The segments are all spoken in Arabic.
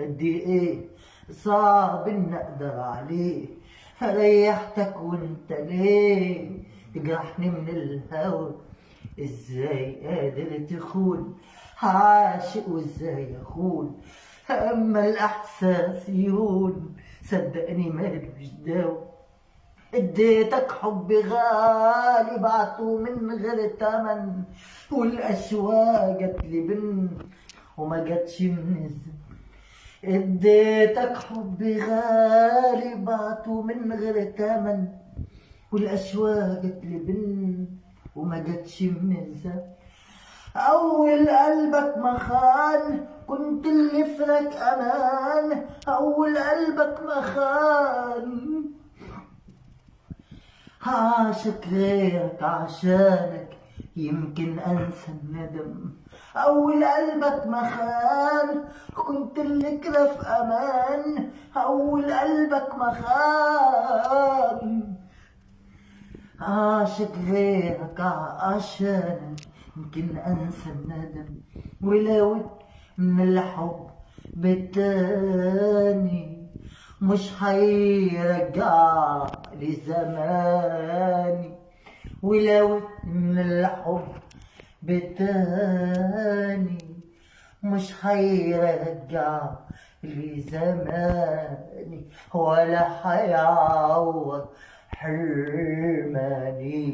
قد ايه صعب ان اقدر عليه. ريحتك وانت ليه تجرحني من الهوى؟ ازاي قادر تخون عاشق وازاي اخون؟ اما الاحساس يهون صدقني مالوش دواء. اديتك حب غالي بعته من غير تمن، والاشواق جاتلي بنت وما جاتش من الزمن. اديتك حب غالي بعته من غير تمن، والاشواق جاتلي بنت وما جاتش من الزمن. أول قلبك ما خان كنت اللي فيك أمان، أول قلبك ما خان عاشق غيرك عشانك يمكن أنسى الندم. أول قلبك ما خان كنت اللي كده في أمان، أول قلبك ما خان عاشق غيرك عشانك يمكن انسى الندم. ولو من الحب بالتاني مش هيرجع لي زماني. ولو من الحب بالتاني مش هيرجع لي زماني، ولا هيعوض حرماني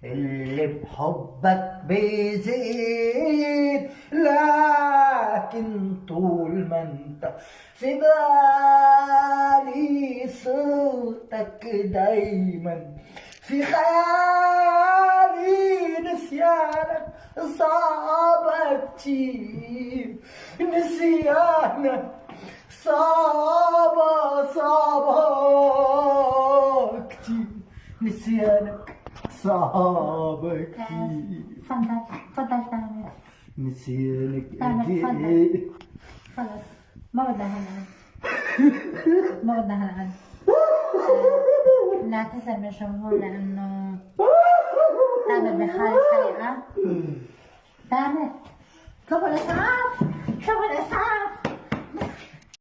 اللي بحبك بيزيد. لكن طول ما انت في بالي صوتك دايما في خيالي. نسيانك صعب كتير، نسيانك صعبة كتير، نسيانك صعب كتير. اتفضل تعمل نسيانك تعمل قد اتفضل. ايه. خلاص ما بدها هالعن ما بدها هالعن. نعتذر من الجمهور لأنه تعمل بحالة سيئة. تعمل شغل إسعاف، شغل إسعاف.